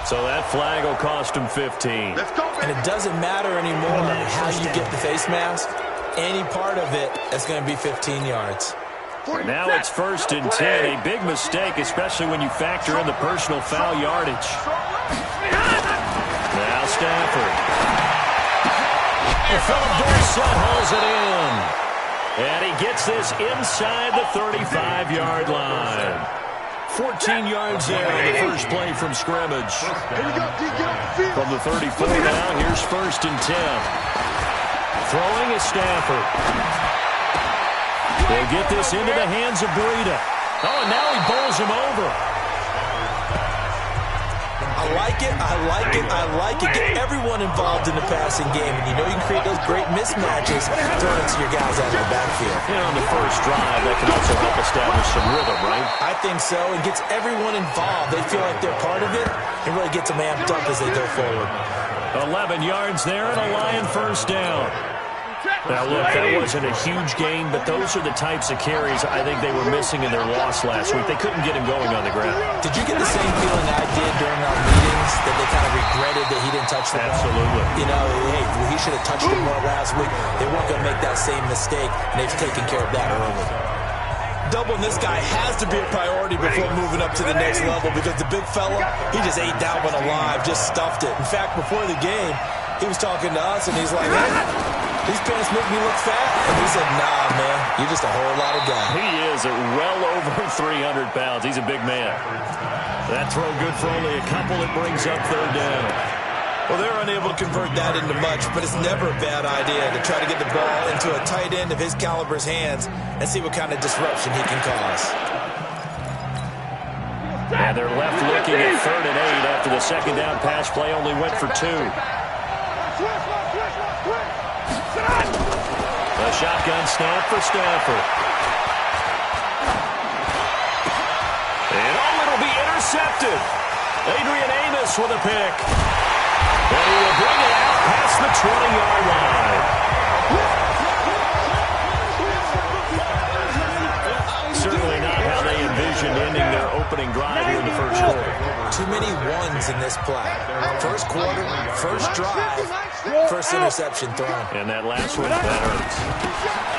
So that flag will cost him 15. And it doesn't matter anymore how you get the face mask. Any part of it is going to be 15 yards. Now it's 1st and 10. A big mistake, especially when you factor in the personal foul yardage. Now Stafford. Philip Dorsett hauls it in. And he gets this inside the 35-yard line. 14 yards there on the first play from scrimmage. From the 34 now, here's 1st and 10. Throwing is Stafford. They'll get this into the hands of Breida. Oh, and now he bowls him over. I like it, I like it, I like it. Get everyone involved in the passing game, and you know you can create those great mismatches throwing it to your guys out of the backfield. On the first drive, that can also help establish some rhythm, right? I think so. It gets everyone involved. They feel like they're part of it. It really gets them amped up as they go forward. 11 yards there and a Lion first down. Now, look, that wasn't a huge gain, but those are the types of carries I think they were missing in their loss last week. They couldn't get him going on the ground. Did you get the same feeling I did during our meetings, that they kind of regretted that he didn't touch the ball? Absolutely. You know, hey, he should have touched it more last week. They weren't going to make that same mistake, and they've taken care of that early. Doubling this guy has to be a priority before moving up to the next level, because the big fella, he just ate that one alive, just stuffed it. In fact, before the game, he was talking to us, and he's like, hey, these pants make me look fat. And we said, nah, man, you're just a whole lot of guy. He is at well over 300 pounds. He's a big man. That throw good for only a couple. It brings up 3rd down. Well, they're unable to convert that into much, but it's never a bad idea to try to get the ball into a tight end of his caliber's hands and see what kind of disruption he can cause. And they're left looking at 3rd and 8 after the second down pass play only went for 2. A shotgun snap for Stafford. And it'll be intercepted. Adrian Amos with a pick. And he will bring it out past the 20-yard line. Certainly not how they envisioned ending their opening drive here in the first quarter. Too many ones in this play. First quarter, first drive, first interception thrown. And that last one, that hurts.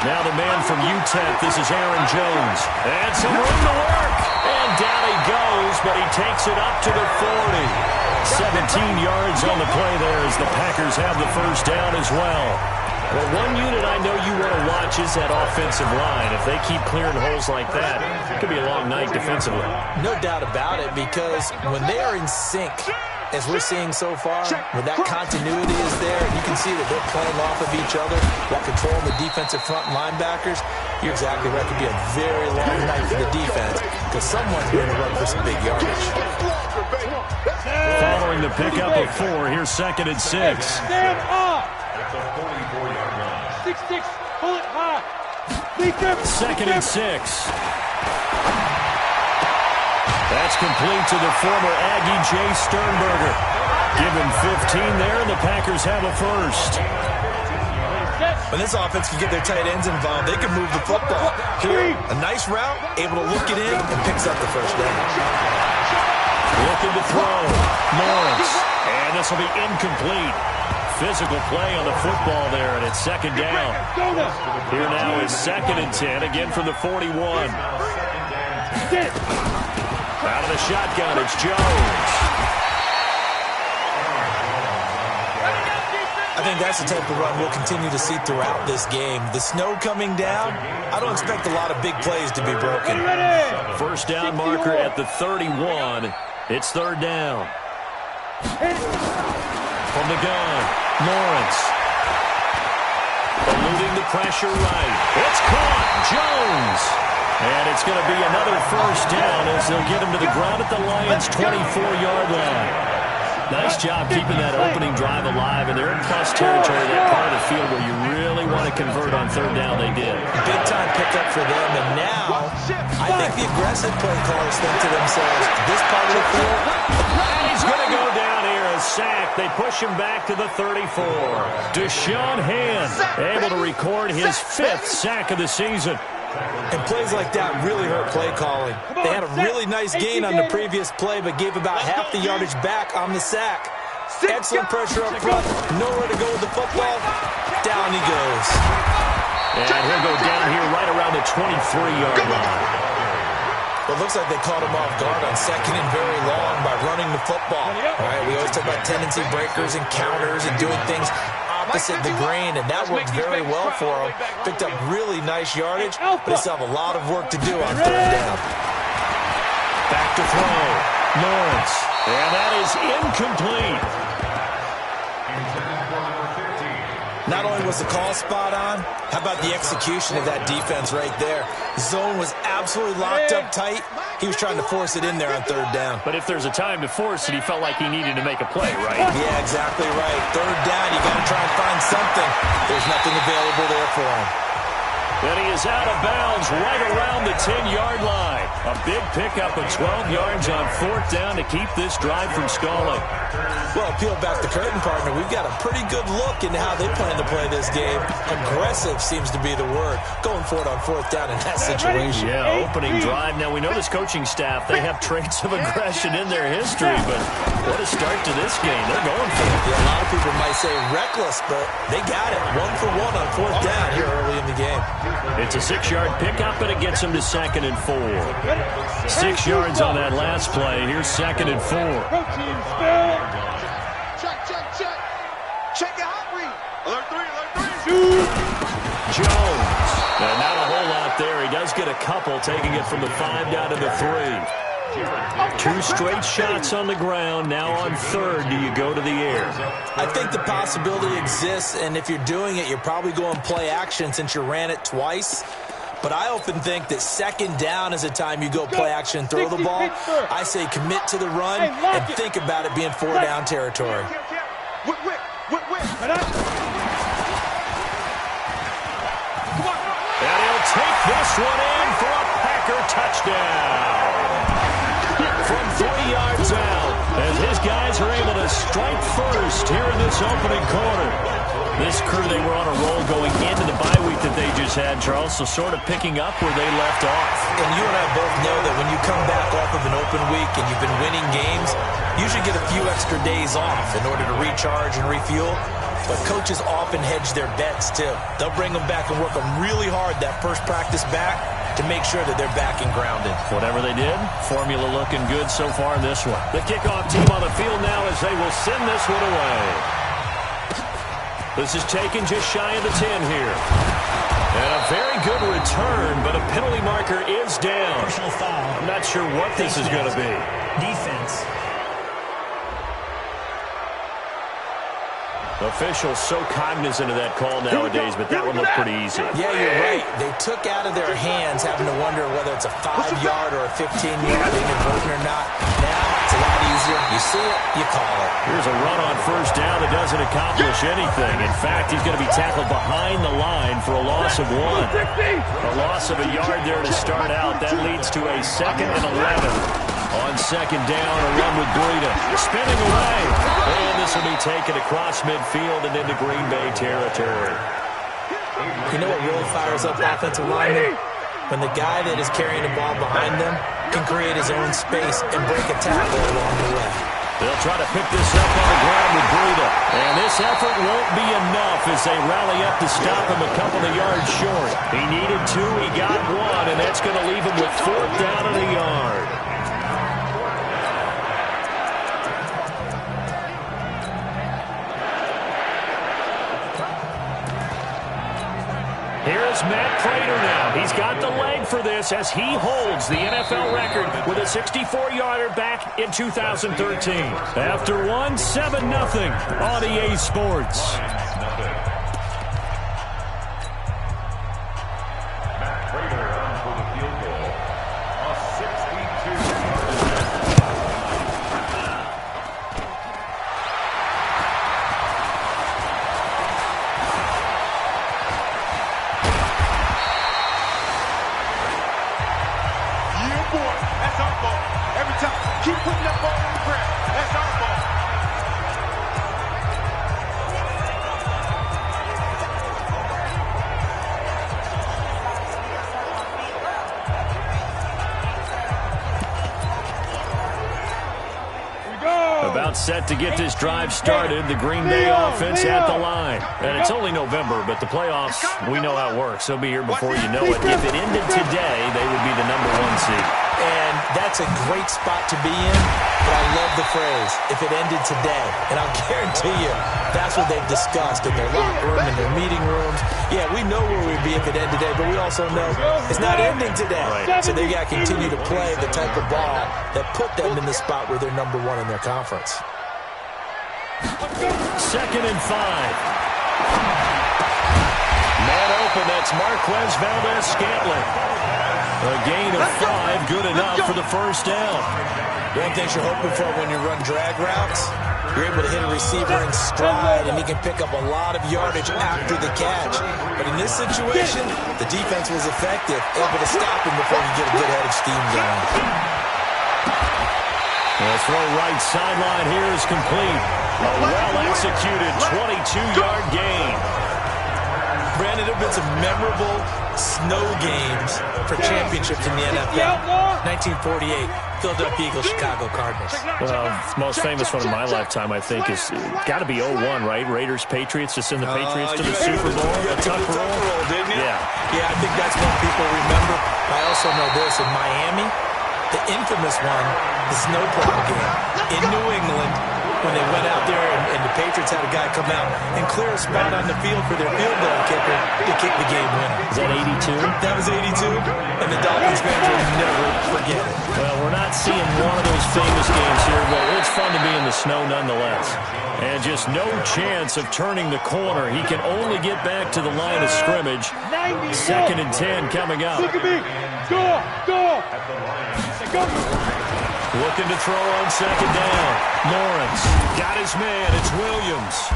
Now the man from UTEP, this is Aaron Jones. And some room to work. And down he goes, but he takes it up to the 40. 17 yards on the play there as the Packers have the first down as well. Well, one unit I know you want to watch is that offensive line. If they keep clearing holes like that, it could be a long night defensively. No doubt about it, because when they are in sync, as we're seeing so far, when that continuity is there, and you can see that they're playing off of each other while controlling the defensive front linebackers, you're exactly right. It could be a very long night for the defense, because someone's going to run for some big yardage. Following the pickup of 4, here's 2nd and 6. Stand up! 6-6, pull it high. 2nd and 6. That's complete to the former Aggie Jay Sternberger. Give him 15 there, and the Packers have a first. When this offense can get their tight ends involved, they can move the football. Here, a nice route, able to look it in, and picks up the first down. Looking to throw. Lawrence. And this will be incomplete. Physical play on the football there, and it's 2nd down. Here now is 2nd and 10, again from the 41. Out of the shotgun, it's Jones. I think that's the type of run we'll continue to see throughout this game. The snow coming down, I don't expect a lot of big plays to be broken. First down marker at the 31. It's 3rd down. From the gun, Lawrence. Eluding the pressure right. It's caught. Jones. And it's going to be another first down as they'll get him to the ground at the Lions' 24-yard line. Nice job keeping that opening drive alive, and they're in plus territory, that part of the field where you really want to convert on 3rd down. They did. Big-time pickup for them, and now I think the aggressive play callers think to themselves, this part of the field, and he's going to go down here, a sack. They push him back to the 34. Deshaun Hand able to record his 5th sack of the season. And plays like that really hurt play calling. They had a really nice gain on the previous play, but gave about half the yardage back on the sack. Excellent pressure up front. Nowhere to go with the football. Down he goes. And he'll go down here right around the 23-yard line. Well, it looks like they caught him off guard on second and very long by running the football. All right, we always talk about tendency breakers and counters and doing things opposite the grain, and that worked very well for him. Picked up really nice yardage, but they still have a lot of work to do on third down. Back to throw. Lawrence. And that is incomplete. Not only was the call spot on, how about the execution of that defense right there? Zone was absolutely locked up tight. He was trying to force it in there on third down. But if there's a time to force it, he felt like he needed to make a play, right? Yeah, exactly right. Third down, you got to try and find something. There's nothing available there for him. Then he is out of bounds right around the 10-yard line. A big pickup of 12 yards on fourth down to keep this drive from stalling. Well, peel back the curtain, partner. We've got a pretty good look into how they plan to play this game. Aggressive seems to be the word. Going for it on fourth down in that situation. Yeah, opening drive. Now, we know this coaching staff, they have traits of aggression in their history, but what a start to this game. They're going for it. Yeah, a lot of people might say reckless, but they got it. 1 for 1 on fourth down here early in the game. It's a 6-yard pickup, and it gets him to 2nd and 4. 6 yards on that last play. Here's 2nd and 4. Check your hot read. Alert 3. Jones. And not a whole lot there. He does get a couple, taking it from the 5 down to the 3. 2 straight shots on the ground. Now on third, do you go to the air? I think the possibility exists, and if you're doing it, you're probably going play action since you ran it twice. But I often think that second down is a time you go play action and throw the ball. I say commit to the run and think about it being 4-down territory. And he'll take this one in for a Packer touchdown. From 3 yards out, as his guys are able to strike first here in this opening quarter. This crew, they were on a roll going into the bye week that they just had, Charles, so sort of picking up where they left off. And you and I both know that when you come back off of an open week and you've been winning games, you should get a few extra days off in order to recharge and refuel. But coaches often hedge their bets, too. They'll bring them back and work them really hard that first practice back to make sure that they're back and grounded. Whatever they did, formula looking good so far in this one. The kickoff team on the field now as they will send this one away. This is taken just shy of the 10 here. And a very good return, but a penalty marker is down. Personal foul. I'm not sure what this is going to be. Defense. Officials so cognizant of that call nowadays, but that one looked pretty easy. Yeah, you're right. They took out of their hands having to wonder whether it's a 5-yard or a 15-yard inadvertent or not. Now it's a lot easier. You see it, you call it. Here's a run on first down that doesn't accomplish anything. In fact, he's going to be tackled behind the line for a loss of 1. A loss of a yard there to start out. That leads to a 2nd and 11. On second down, a run with Breida. Spinning away. And this will be taken across midfield and into Green Bay territory. You know what really fires up offensive linemen? When the guy that is carrying the ball behind them can create his own space and break a tackle along the way. They'll try to pick this up on the ground with Breida. And this effort won't be enough as they rally up to stop him a couple of yards short. He needed 2, he got 1, and that's going to leave him with 4th down and a yard. Here's Matt Prater now. He's got the leg for this as he holds the NFL record with a 64-yarder back in 2013. After one, 7-0 on EA Sports. set to get this drive started. The Green Bay offense at the line. And it's only November, but the playoffs, we know how it works. They'll be here before you know it. If it ended today, they would be the #1 seed. And that's a great spot to be in, but I love the phrase, if it ended today. And I'll guarantee you, that's what they've discussed in their locker room, in their meeting rooms. Yeah, we know where we'd be if it ended today, but we also know it's not ending today. Right. So they got to continue to play the type of ball that put them in the spot where they're #1 in their conference. 2nd and 5. Man open, that's Marquez Valdez-Scantling. A gain of 5, good enough for the first down. One thing you're hoping for when you run drag routes, you're able to hit a receiver in stride, and he can pick up a lot of yardage after the catch. But in this situation, the defense was effective, able to stop him before he get a good head of steam going. The throw right sideline here is complete. A well-executed 22-yard gain. Brandon, there have been some memorable snow games for championships in the NFL. 1948, Philadelphia Eagles, Chicago Cardinals. Well, the most famous one in my lifetime, I think, is got to be 01, right? Raiders, Patriots, to send the Patriots to the Super Bowl. The tuck roll, didn't you? Yeah, I think that's what people remember. I also know this, in Miami, the infamous one, the snowplow game in New England, when they went out there and the Patriots had a guy come out and clear a spot on the field for their field goal kicker to kick the game winner. Is that 82? That was 82, and the Dolphins fans will never forget it. Well, we're not seeing one of those famous games here, but it's fun to be in the snow nonetheless. And just no chance of turning the corner. He can only get back to the line of scrimmage. 2nd and 10 coming up. Look at me. Go. Looking to throw on 2nd down. Lawrence got his man. It's Williams.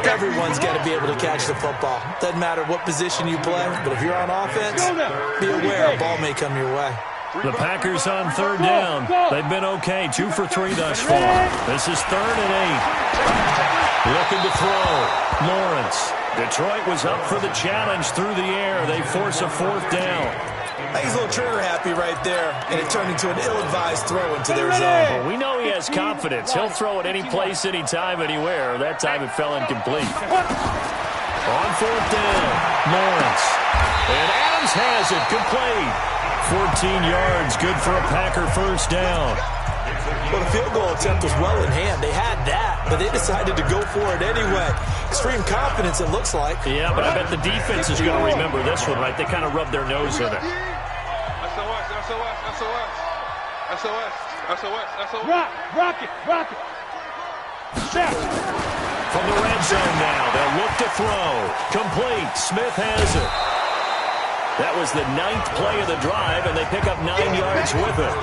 Everyone's got to be able to catch the football. Doesn't matter what position you play, but if you're on offense, be aware a ball may come your way. The Packers on 3rd down. They've been okay. 2 for 3 thus far. This is 3rd and 8. Looking to throw. Lawrence. Detroit was up for the challenge through the air. They force a 4th down. I think he's a little trigger happy right there, and it turned into an ill-advised throw into their zone. Well, we know he has confidence. He'll throw it any place, anytime, anywhere. That time it fell incomplete. On 4th down, Lawrence. And Adams has it, complete. 14 yards, good for a Packer 1st down. Well, the field goal attempt was well in hand. They had that, but they decided to go for it anyway. Extreme confidence, it looks like. Yeah, but I bet the defense is going to remember this one, right? They kind of rubbed their nose in it. Rock it. Check. From the red zone now, they'll look to throw. Complete. Smith has it. That was the 9th play of the drive, and they pick up 9 yards with it.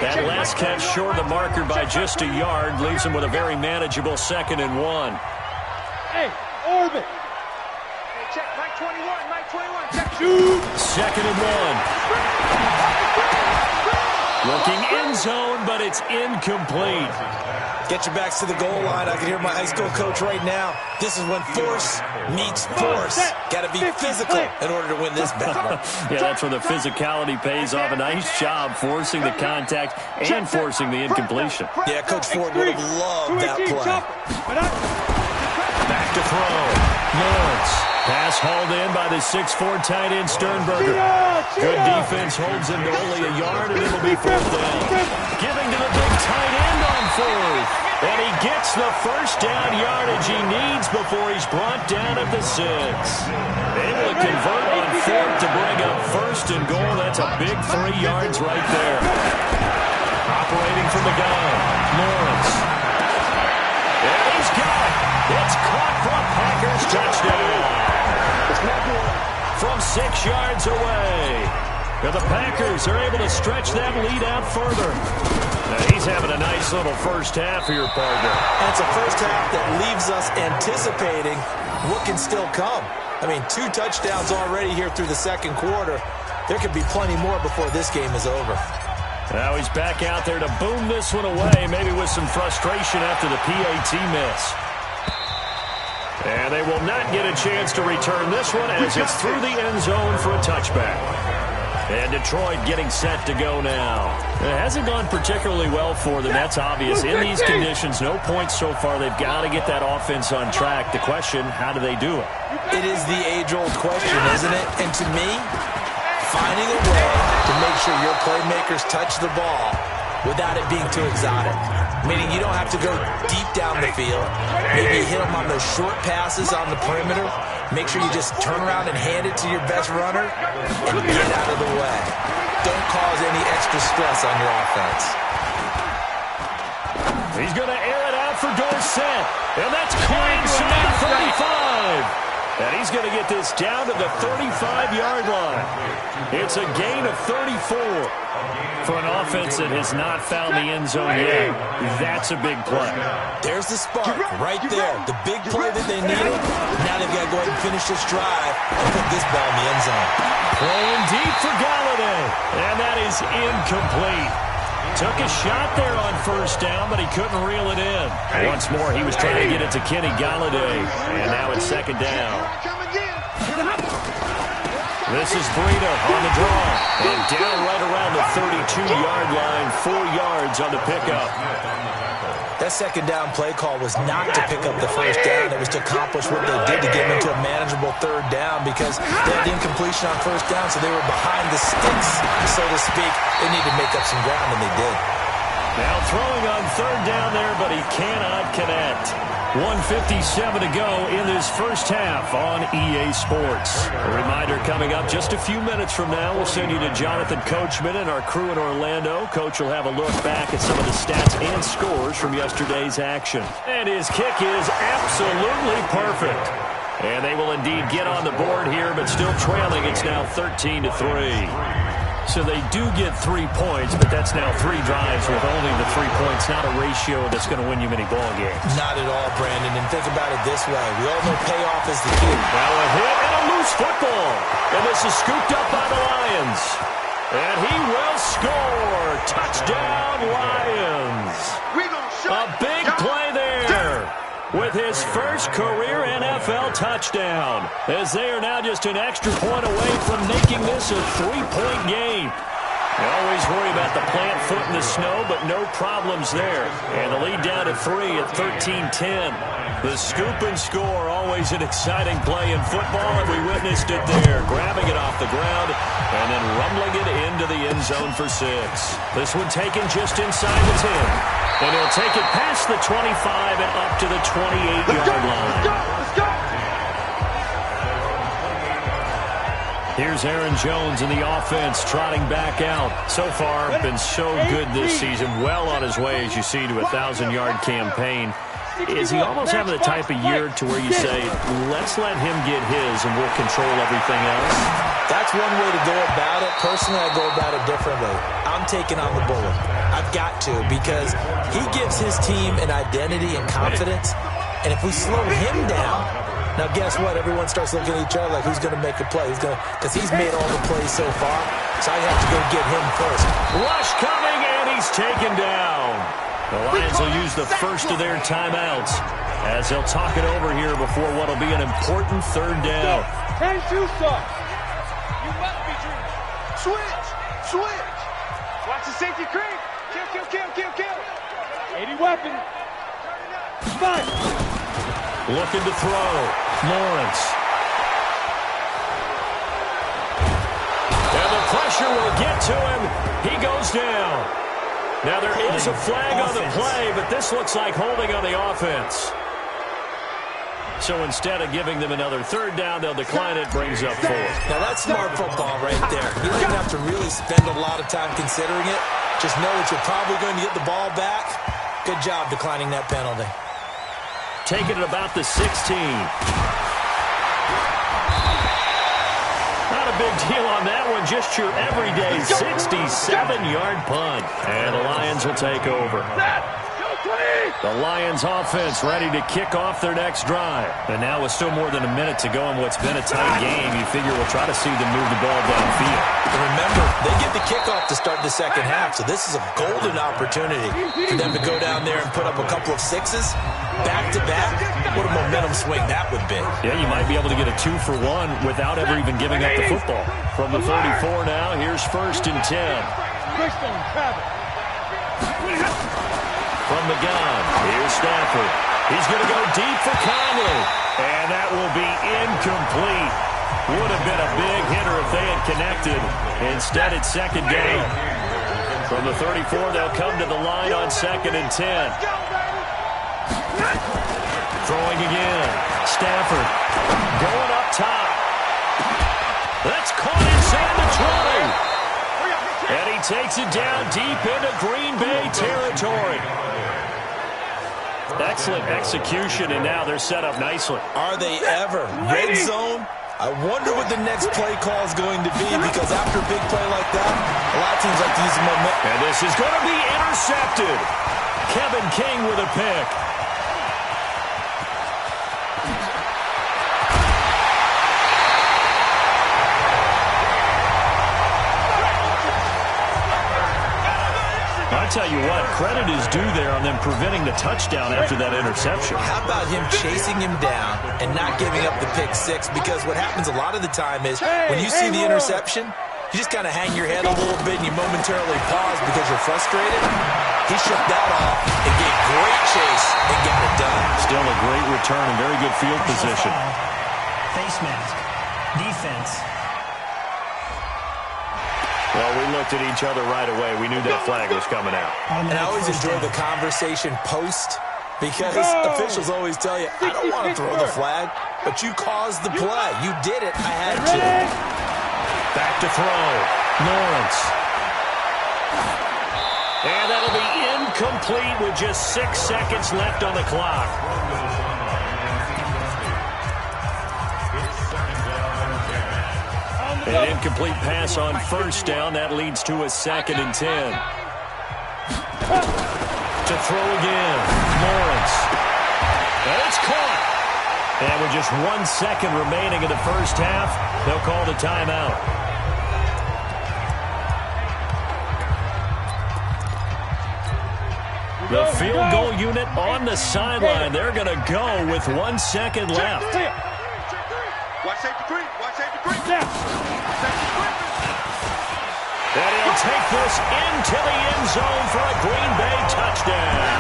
That last catch short of the marker by just a yard leaves him with a very manageable 2nd and 1. Hey, orbit. Hey, check, Mike 21, check. Shoot. 2nd and 1. Looking end zone, but it's incomplete. Get your backs to the goal line. I can hear my high school coach right now. This is when force meets force. Got to be physical in order to win this battle. Yeah, that's where the physicality pays off. A nice job forcing the contact and forcing the incompletion. Yeah, Coach Ford would have loved that play. Back to throw. Lawrence. Pass hauled in by the 6'4" tight end Sternberger. Good defense holds him to only a yard, and it'll be 4th down. Giving to the big tight end on 4th. And he gets the 1st down yardage he needs before he's brought down at the 6. Able to convert on 4th to bring up 1st and goal. That's a big 3 yards right there. Operating from the gun, Lawrence. And he's got it. It's caught for a Packers touchdown. From 6 yards away. And the Packers are able to stretch that lead out further. Now he's having a nice little first half here, partner. And it's a first half that leaves us anticipating what can still come. I mean, 2 touchdowns already here through the 2nd quarter. There could be plenty more before this game is over. Now he's back out there to boom this one away, maybe with some frustration after the PAT miss. And they will not get a chance to return this one as it's through the end zone for a touchback. And Detroit getting set to go now. It hasn't gone particularly well for them. That's obvious. In these conditions, no points so far. They've got to get that offense on track. The question, how do they do it? It is the age-old question, isn't it? And to me, finding a way to make sure your playmakers touch the ball without it being too exotic. Meaning you don't have to go deep down the field. Maybe hit them on those short passes on the perimeter. Make sure you just turn around and hand it to your best runner and get out of the way. Don't cause any extra stress on your offense. He's going to air it out for Dorsett. And that's caught inside the 35. And he's going to get this down to the 35-yard line. It's a gain of 34. For an offense that has not found the end zone yet, that's a big play. There's the spark right there. The big play that they needed. Now they've got to go ahead and finish this drive and put this ball in the end zone. Playing deep for Galladay. And that is incomplete. Took a shot there on first down, but he couldn't reel it in. Once more, he was trying to get it to Kenny Galladay. And now it's second down. This is Breida on the draw. And down right around the 32-yard line, 4 yards on the pickup. That second down play call was not to pick up the first down. It was to accomplish what they did to get them into a manageable third down because they had incompletion on first down, so they were behind the sticks, so to speak. They needed to make up some ground, and they did. Now throwing on third down there, but he cannot connect. 1:57 to go in this first half on EA Sports. A reminder coming up just a few minutes from now. We'll send you to Jonathan Coachman and our crew in Orlando. Coach will have a look back at some of the stats and scores from yesterday's action. And his kick is absolutely perfect. And they will indeed get on the board here, but still trailing. It's now 13-3. So they do get 3 points, but that's now 3 drives with only the 3 points. Not a ratio that's going to win you many ball games. Not at all, Brandon. And think about it this way. We all know payoff is the key. Now a hit and a loose football. And this is scooped up by the Lions. And he will score. Touchdown, Lions. A big play there with his first career NFL touchdown, as they are now just an extra point away from making this a 3-point game. They always worry about the plant foot in the snow, but no problems there. And the lead down to 3 at 13-10. The scoop and score, always an exciting play in football, and we witnessed it there, grabbing it off the ground and then rumbling it into the end zone for 6. This one taken just inside the 10. And he'll take it past the 25 and up to the 28-yard line. Let's go! Here's Aaron Jones in the offense, trotting back out. So far, been so good this season. Well on his way, as you see, to a 1,000-yard campaign. Is he almost having the type of year to where you say, let's let him get his and we'll control everything else? That's one way to go about it. Personally, I go about it differently. I'm taking on the bullet. I've got to, because he gives his team an identity and confidence. And if we slow him down, now guess what? Everyone starts looking at each other like, who's going to make a play? Because he's made all the plays so far. So I have to go get him first. Rush coming, and he's taken down. The Lions will use the first of their timeouts as they'll talk it over here before what will be an important third down. Hands you, son. You must be dreaming. Switch. Watch the safety creep. Kill. 80 weapon. Fight. Looking to throw. Lawrence. And the pressure will get to him. He goes down. Now there is a flag on the play, but this looks like holding on the offense. So instead of giving them another third down, they'll decline it, brings up 4. Now that's smart football right there. You don't even have to really spend a lot of time considering it. Just know that you're probably going to get the ball back. Good job declining that penalty. Taking it about the 16. Not a big deal on that one. Just your everyday 67-yard punt. And the Lions will take over. The Lions offense ready to kick off their next drive. And now with still more than a minute to go in what's been a tight game, you figure we'll try to see them move the ball downfield. And remember, they get the kickoff to start the second half, so this is a golden opportunity for them to go down there and put up a couple of sixes back-to-back. What a momentum swing that would be. Yeah, you might be able to get a 2-for-1 without ever even giving up the football. From the 34 now, here's 1st and 10. From the gun, here's Stafford. He's going to go deep for Conley. And that will be incomplete. Would have been a big hitter if they had connected. Instead, it's 2nd down. From the 34, they'll come to the line on 2nd and 10. Throwing again. Stafford going up top. That's caught inside the 20. And he takes it down deep into Green Bay territory. Excellent execution, and now they're set up nicely. Are they ever? Red zone? I wonder what the next play call is going to be, because after a big play like that, a lot of teams like to use the momentum. And this is going to be intercepted. Kevin King with a pick. I tell you what, credit is due there on them preventing the touchdown after that interception. How about him chasing him down and not giving up the pick six? Because what happens a lot of the time is when you see the interception, you just kind of hang your head a little bit and you momentarily pause because you're frustrated. He shook that off and gave great chase and got it done. Still a great return and very good field position. Face mask. Defense. Well, we looked at each other right away. We knew that flag was coming out. And I always enjoy the conversation post, because officials always tell you, I don't want to throw the flag, but you caused the play. You did it. I had to. Back to throw. Lawrence. And that'll be incomplete with just 6 seconds left on the clock. An incomplete pass on 1st down. That leads to a 2nd and 10. To throw again. Lawrence. And it's caught. And with just 1 second remaining in the first half, they'll call the timeout. The field goal unit on the sideline. They're going to go with 1 second left. Watch safety creep. Watch safety creep. And he'll take this into the end zone for a Green Bay touchdown.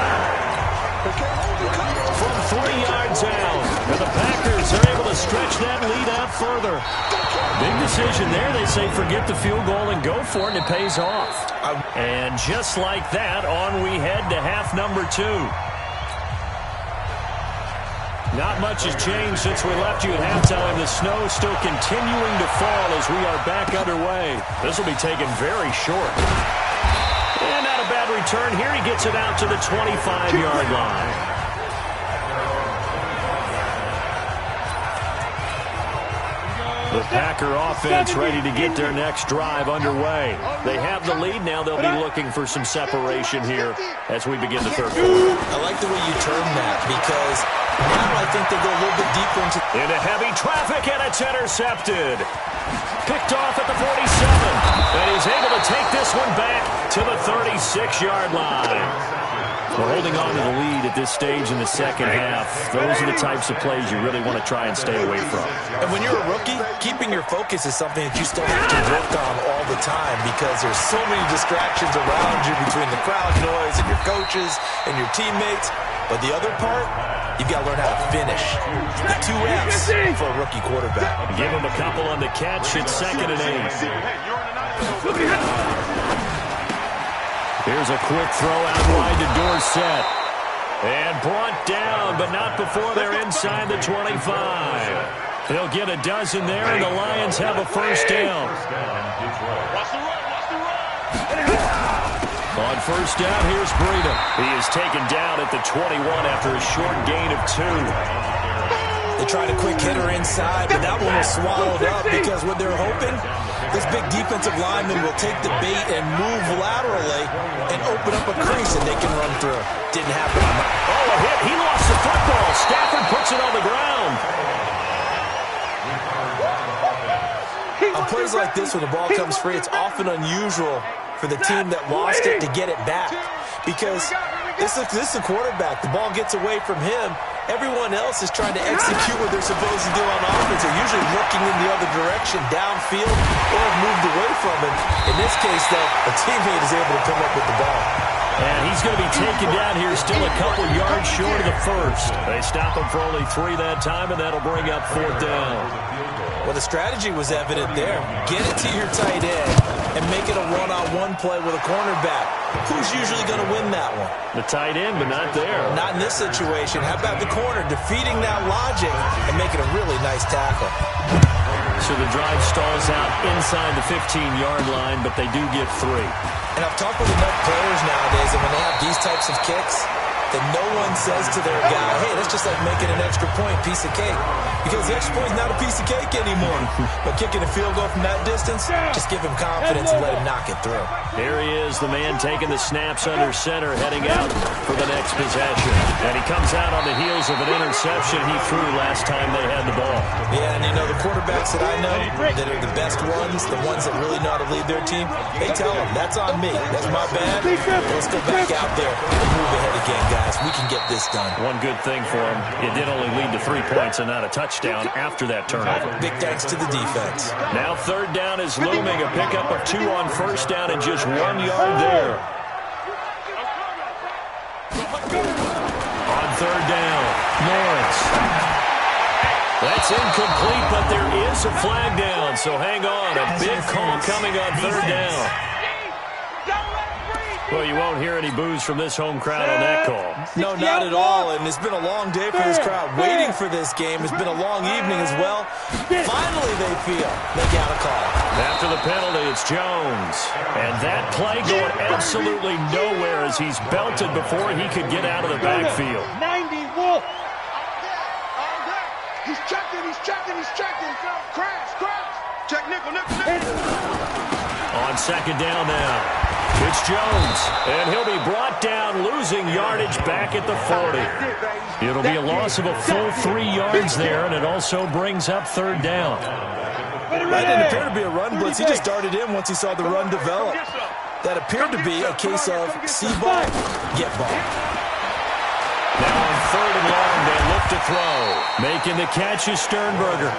From 3 yards out. And the Packers are able to stretch that lead out further. Big decision there. They say forget the field goal and go for it, and it pays off. And just like that, on we head to half number 2. Not much has changed since we left you at halftime. The snow is still continuing to fall as we are back underway. This will be taken very short. And not a bad return here. He gets it out to the 25-yard line. The Packer offense ready to get their next drive underway. They have the lead now. They'll be looking for some separation here as we begin the third quarter. I like the way you term that, because now I think they go a little bit deeper into heavy traffic, and it's intercepted. Picked off at the 47. And he's able to take this one back to the 36-yard line. We're holding on to the lead at this stage in the second half. Those are the types of plays you really want to try and stay away from. And when you're a rookie, keeping your focus is something that you still have to work on all the time, because there's so many distractions around you between the crowd noise and your coaches and your teammates. But the other part, you've got to learn how to finish. The 2 F's for a rookie quarterback. Give him a couple on the catch. It's 2nd and 8. Here's a quick throw out wide to Dorsett. And brought down, but not before they're inside the 25. They'll get a dozen there, and the Lions have a first down. On first down, here's Breida. He is taken down at the 21 after a short gain of 2. They tried a quick hitter inside, but that one was swallowed up, because what they're hoping, this big defensive lineman will take the bait and move laterally and open up a crease that they can run through. Didn't happen on that. hit. He lost the football. Stafford puts it on the ground. On plays like this, when the ball comes free, it's often unusual for the team that lost it to get it back. Because this is a quarterback. The ball gets away from him. Everyone else is trying to execute what they're supposed to do on offense. They're usually looking in the other direction, downfield, or have moved away from him. In this case, though, a teammate is able to come up with the ball. And he's going to be taken down here, still a couple yards short of the first. They stop him for only 3 that time, and that'll bring up 4th down. Well, the strategy was evident there. Get it to your tight end and make it a one-on-one play with a cornerback. Who's usually going to win that one? The tight end, but not there. Not in this situation. How about the corner defeating that logic and making a really nice tackle? So the drive stalls out inside the 15-yard line, but they do get 3. And I've talked with enough players nowadays, and when they have these types of kicks, that no one says to their guy, hey, that's just like making an extra point, piece of cake. Because the extra point is not a piece of cake anymore. But kicking a field goal from that distance, just give him confidence and let him knock it through. Here he is, the man taking the snaps under center, heading out for the next possession. And he comes out on the heels of an interception he threw last time they had the ball. Yeah, and you know, the quarterbacks that I know that are the best ones, the ones that really know how to lead their team, they tell them, that's on me. That's my bad. Let's go back out there and move ahead again, guys. We can get this done. One good thing for him, it did only lead to 3 points and not a touchdown after that turnover. Big thanks to the defense. Now 3rd down is looming, a pickup of 2 on 1st down and just 1 yard there. On 3rd down, Lawrence. That's incomplete, but there is a flag down, so hang on. A big call coming on 3rd down. Well, you won't hear any boos from this home crowd on that call. No, not at all, and it's been a long day for this crowd waiting for this game. It's been a long evening as well. Finally, they feel they got a call. After the penalty, it's Jones. And that play going absolutely nowhere as he's belted before he could get out of the backfield. 90 Wolf. He's checking. Crash. Check nickel. On 2nd down now. It's Jones, and he'll be brought down, losing yardage back at the 40. It'll be a loss of a full 3 yards there, and it also brings up 3rd down. That didn't appear to be a run blitz. He just darted in once he saw the run develop. That appeared to be a case of see ball, get ball. Now on 3rd and long, they look to throw. Making the catch is Sternberger.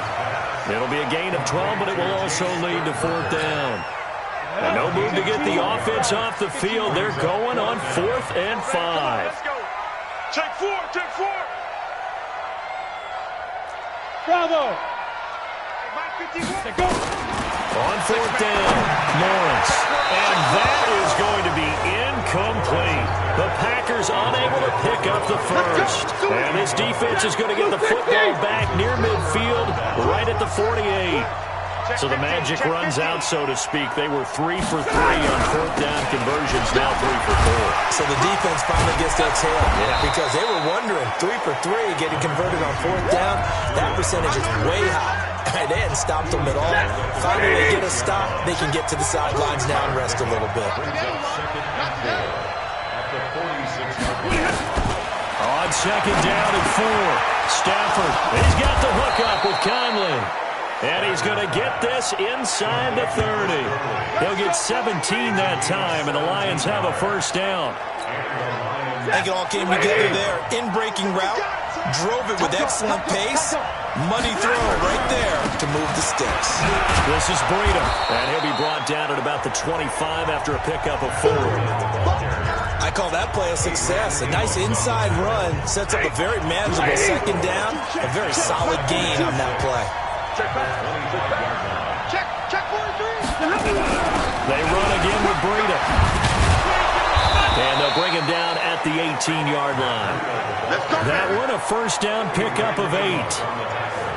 It'll be a gain of 12, but it will also lead to 4th down. And no move to get the offense off the field. They're going on 4th and 5. Let's go. Check 4. Bravo. On 4th down, Lawrence. And that is going to be incomplete. The Packers unable to pick up the first. And this defense is going to get the football back near midfield, right at the 48. So the magic runs out, so to speak. They were 3 for 3 on 4th down conversions, now 3 for 4. So the defense finally gets their tail because they were wondering, 3 for 3 getting converted on 4th down. That percentage is way high. They hadn't stopped them at all. Finally, they get a stop. They can get to the sidelines now and rest a little bit. On 2nd down and 4, Stafford. He's got the hook up with Conley. And he's going to get this inside the 30. He'll get 17 that time, and the Lions have a 1st down. I think it all came together there. In-breaking route, drove it with excellent pace. Money throw right there to move the sticks. This is Breida, and he'll be brought down at about the 25 after a pickup of 4. I call that play a success. A nice inside run sets up a very manageable 2nd down. A very solid gain on that play. Check 43. They run again with Breida. And they'll bring him down at the 18-yard line. That one, a 1st down pickup of 8.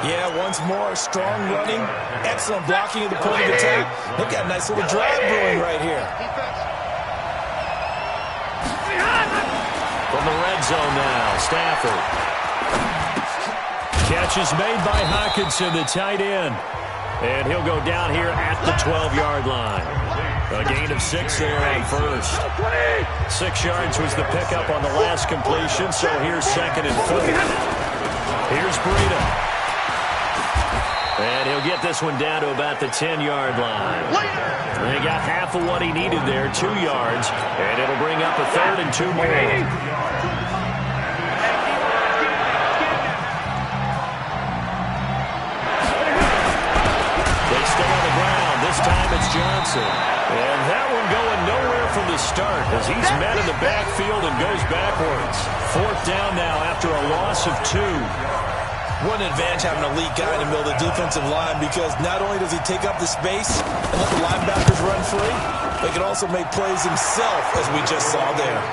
Yeah, once more, strong running, excellent blocking at the point of attack. They've got a nice little drive brewing right here. From the red zone now, Stafford. Catch is made by Hockenson, the tight end. And he'll go down here at the 12-yard line. A gain of 6 there on first. 6 yards was the pickup on the last completion, so here's 2nd and 4. Here's Breida. And he'll get this one down to about the 10-yard line. They got half of what he needed there, 2 yards, and it'll bring up a 3rd and 2 more. They stay on the ground. This time it's Johnson. And that one going nowhere from the start as he's met in the backfield and goes backwards. 4th down now after a loss of 2. What an advantage having an elite guy in the middle of the defensive line, because not only does he take up the space and let the linebackers run free, but he can also make plays himself, as we just saw there.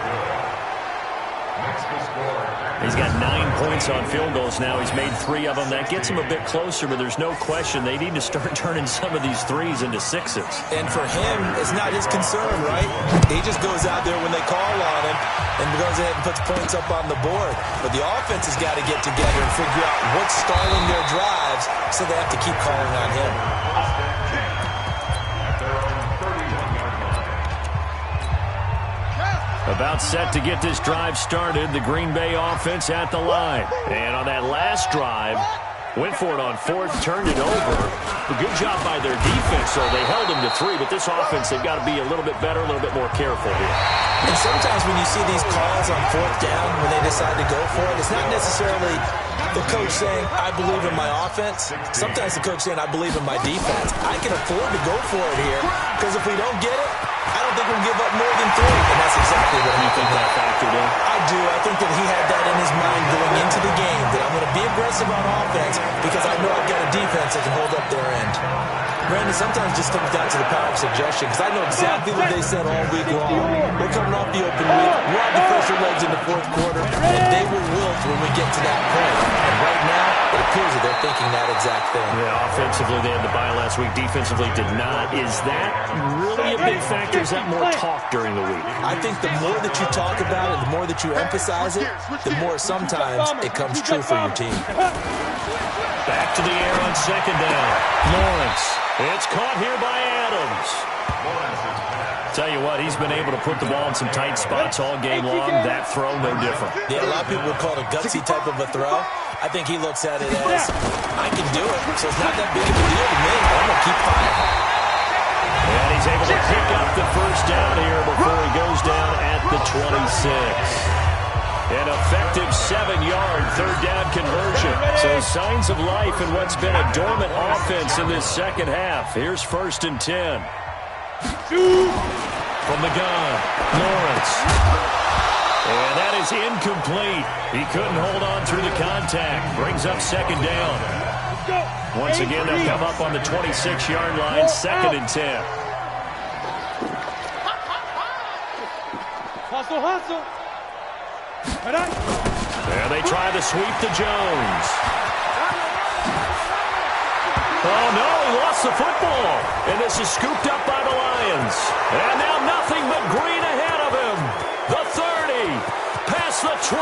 He's got 9 points on field goals now. He's made 3 of them. That gets him a bit closer, but there's no question they need to start turning some of these 3s into 6s. And for him, it's not his concern, right? He just goes out there when they call on him and goes ahead and puts points up on the board. But the offense has got to get together and figure out what's stalling their drives, so they have to keep calling on him. About set to get this drive started, the Green Bay offense at the line. And on that last drive, went for it on 4th, turned it over. A good job by their defense, so they held them to 3. But this offense, they've got to be a little bit better, a little bit more careful here. And sometimes when you see these calls on 4th down, when they decide to go for it, it's not necessarily the coach saying, I believe in my offense. Sometimes the coach saying, I believe in my defense. I can afford to go for it here, because if we don't get it, I don't think we'll give up more than 3. And that's exactly what I think that factored in. I do. I think that he had that in his mind going into the game, that I'm going to be aggressive on offense because I know I've got a defense that can hold up their end. Brandon, sometimes it just comes down to the power of suggestion, because I know exactly what they said all week long. We're coming off the open week. We're on the pressure legs in the 4th quarter, and they will wilt when we get to that point. And right now, it appears that they're thinking that exact thing. Yeah, offensively, they had the bye last week. Defensively, did not. Is that really a big factor? Is that more talk during the week? I think the more that you talk about it, the more that you emphasize it, the more sometimes it comes true for your team. Back to the air on 2nd down. Lawrence. It's caught here by Adams. Tell you what, he's been able to put the ball in some tight spots all game long. That throw, no different. Yeah, a lot of people would call it a gutsy type of a throw. I think he looks at it as, I can do it, so it's not that big of a deal to me. I'm going to keep firing. And he's able to pick up the 1st down here before he goes down at the 26. An effective 7-yard 3rd down conversion. So signs of life in what's been a dormant offense in this 2nd half. Here's 1st and 10. From the gun, Lawrence. And that is incomplete. He couldn't hold on through the contact. Brings up 2nd down. Once again, they'll come up on the 26-yard line, 2nd and 10. Hustle. And they try to sweep to Jones. Oh, no, he lost the football. And this is scooped up by the Lions. And now nothing but green ahead of him. The 30, past the 20.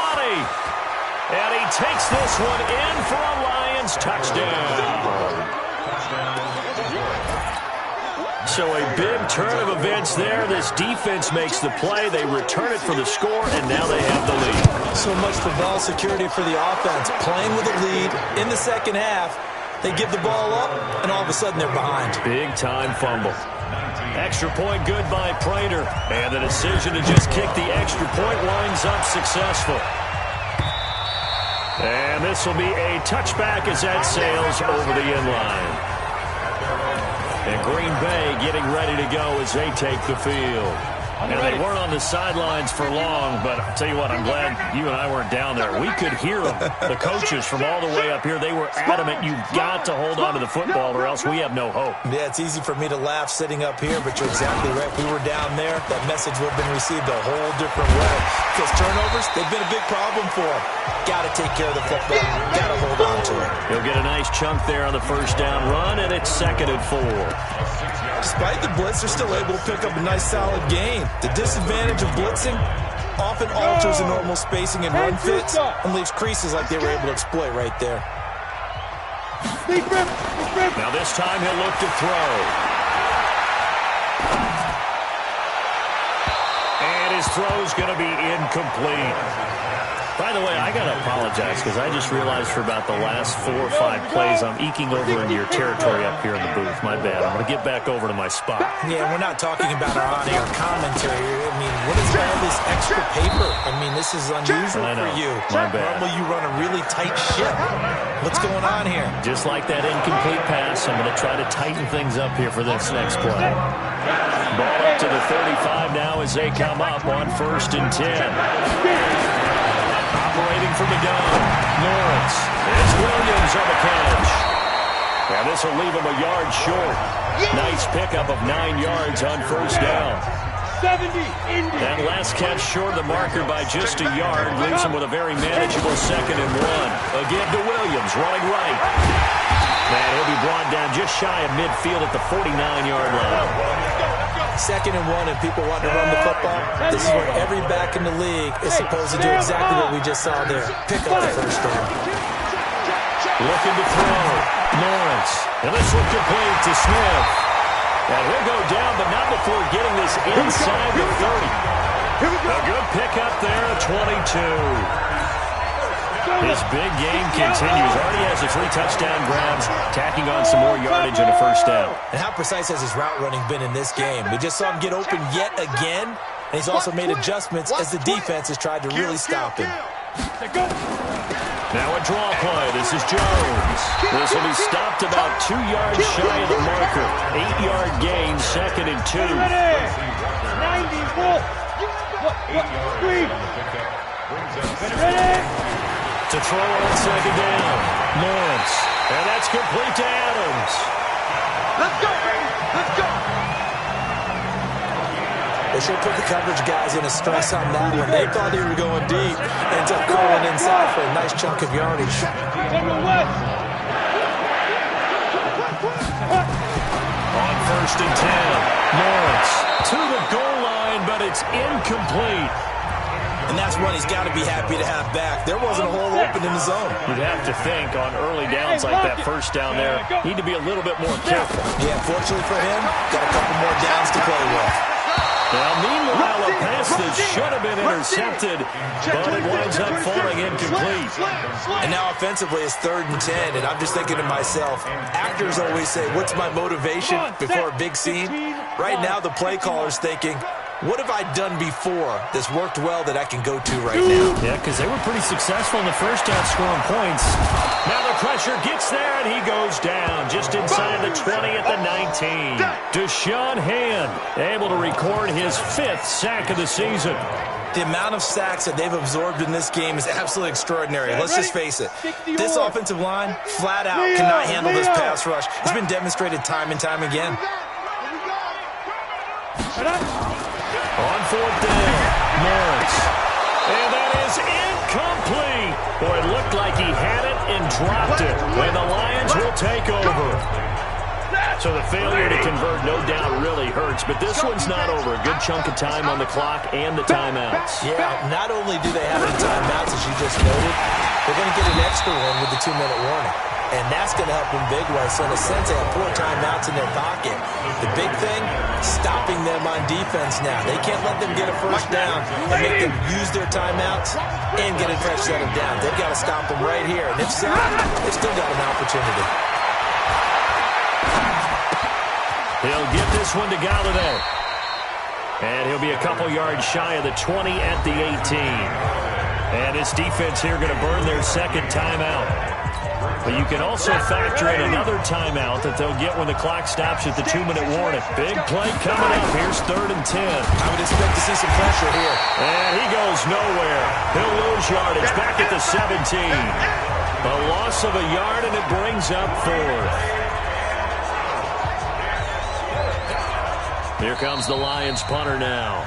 And he takes this one in for a Lions touchdown. So a big turn of events there. This defense makes the play. They return it for the score, and now they have the lead. So much for ball security for the offense. Playing with a lead in the 2nd half. They give the ball up, and all of a sudden they're behind. Big-time fumble. Extra point good by Prater. And the decision to just kick the extra point winds up successful. And this will be a touchback as that sails over the end line. And Green Bay getting ready to go as they take the field. And they weren't on the sidelines for long, but I'll tell you what, I'm glad you and I weren't down there. We could hear them. The coaches from all the way up here, they were adamant, you've got to hold on to the football or else we have no hope. Yeah, it's easy for me to laugh sitting up here, but you're exactly right. If we were down there, that message would have been received a whole different way. Because turnovers, they've been a big problem for them. Got to take care of the football. Got to hold on to it. He'll get a nice chunk there on the 1st down run, and it's 2nd and 4. Despite the blitz, they're still able to pick up a nice solid gain. The disadvantage of blitzing often alters the normal spacing and run fits and leaves creases like they were able to exploit right there. Now this time he'll look to throw. his throw's going to be incomplete. By the way, I got to apologize because I just realized for about the last 4 or 5 plays I'm eking over into your territory up here in the booth. My bad. I'm going to get back over to my spot. Yeah, we're not talking about our on-air commentary. I mean, what is all this extra paper? I mean, this is unusual for you. My bad. Normally you run a really tight ship. What's going on here? Just like that incomplete pass, I'm going to try to tighten things up here for this next play. Ball up to the 35 now as they come up on 1st and 10. Operating from the gun, Lawrence. It's Williams on the catch. And this will leave him a yard short. Nice pickup of 9 yards on 1st down. 70 That last catch short of the marker by just a yard leaves him with a very manageable 2nd and 1. Again to Williams, running right. And he'll be brought down just shy of midfield at the 49-yard line. 2nd and 1 and people want to run the football. This is where every back in the league is supposed to do exactly what we just saw there. Pick up the 1st down. Looking to throw. Lawrence. And this will complete to Smith. And he'll go down, but not before getting this inside the 30. A good pickup there at 22. His big game continues. Already has the 3 touchdown grabs, tacking on some more yardage and a 1st down. And how precise has his route running been in this game? We just saw him get open yet again, and he's also made adjustments as the defense has tried to really stop him. Now a draw play. This is Jones. This will be stopped about 2 yards shy of the marker. 8-yard gain, 2nd and 2. 90, To throw on 2nd down. Lawrence. And that's complete to Adams. let's go, baby. Let's go. They should put the coverage guys in a stress on that one. They thought they were going deep. Ends up curling inside for a nice chunk of yardage. From the west. On 1st and 10. Lawrence to the goal line, but it's incomplete. And that's one he's got to be happy to have back. There wasn't a hole open in the zone. You'd have to think on early downs like that 1st down there, need to be a little bit more careful. Yeah, fortunately for him, got a couple more downs to play with. Now, meanwhile, a pass that should have been intercepted, but it winds up falling incomplete. And now offensively, it's 3rd and 10, and I'm just thinking to myself, actors always say, what's my motivation before a big scene? Right now, the play caller's thinking, what have I done before that's worked well that I can go to right now? Yeah, because they were pretty successful in the 1st half scoring points. Now the pressure gets there, and he goes down just inside the 20 at the 19. Deshaun Hand able to record his 5th sack of the season. The amount of sacks that they've absorbed in this game is absolutely extraordinary. Let's just face it. This offensive line, flat out, cannot handle this pass rush. It's been demonstrated time and time again. On 4th down, Lawrence. And that is incomplete. Boy, it looked like he had it and dropped it. And the Lions will take over. So the failure to convert, no doubt, really hurts. But this one's not over. A good chunk of time on the clock and the timeouts. Yeah, not only do they have the timeouts, as you just noted, they're going to get an extra one with the 2-minute warning. And that's going to help them big way. So in a sense, they have 4 timeouts in their pocket. The big thing, stopping them on defense now. They can't let them get a 1st down and make them use their timeouts and get a fresh set of downs. They've got to stop them right here. And if so, they've still got an opportunity. He'll get this one to Galladay. And he'll be a couple yards shy of the 20 at the 18. And his defense here going to burn their 2nd timeout. But you can also factor in another timeout that they'll get when the clock stops at the 2-minute warning. Big play coming up. Here's 3rd and 10. I would expect to see some pressure here. And he goes nowhere. He'll lose yardage back at the 17. A loss of a yard, and it brings up 4th. Here comes the Lions punter now.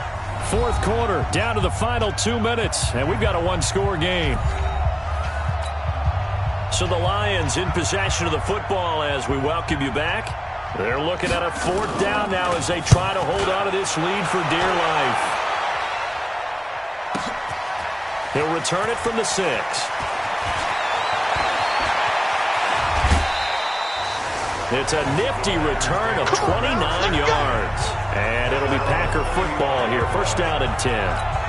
4th quarter, down to the final 2 minutes, and we've got a 1-score game. So the Lions in possession of the football as we welcome you back. They're looking at a 4th down now as they try to hold on to this lead for dear life. He'll return it from the 6. It's a nifty return of 29 yards. And it'll be Packer football here. First down and 10.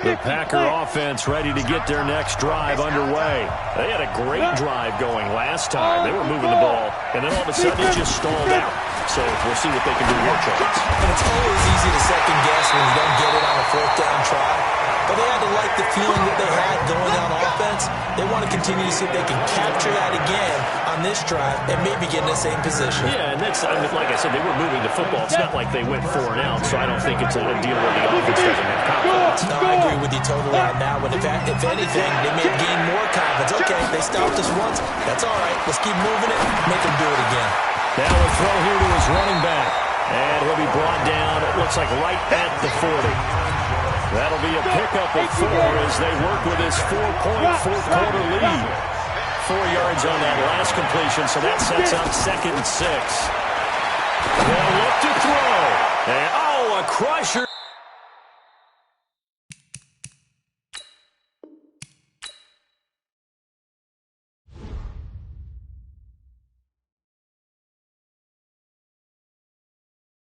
The Packer offense ready to get their next drive underway. They had a great drive going last time. They were moving the ball, and then all of a sudden it just stalled out. So we'll see what they can do here, Charles. And it's always easy to second guess when you don't get it on a fourth down try. But they had to like the feeling that they had going on offense. They want to continue to see if they can capture that again on this drive and maybe get in the same position. Yeah, and that's, I mean, like I said, they were moving the football. It's not like they went 4 and out, so I don't think it's a deal where the offense doesn't have confidence. No, I agree with you totally on that one. If anything, they may have gained more confidence. Okay, they stopped us once. That's all right. Let's keep moving it. Make them do it again. Now a throw here to his running back. And he'll be brought down, it looks like right at the 40. That'll be a pickup of 4 as they work with his 4-point fourth-quarter lead. 4 yards on that last completion, so that sets up 2nd and 6. They'll look to throw. And, oh, a crusher.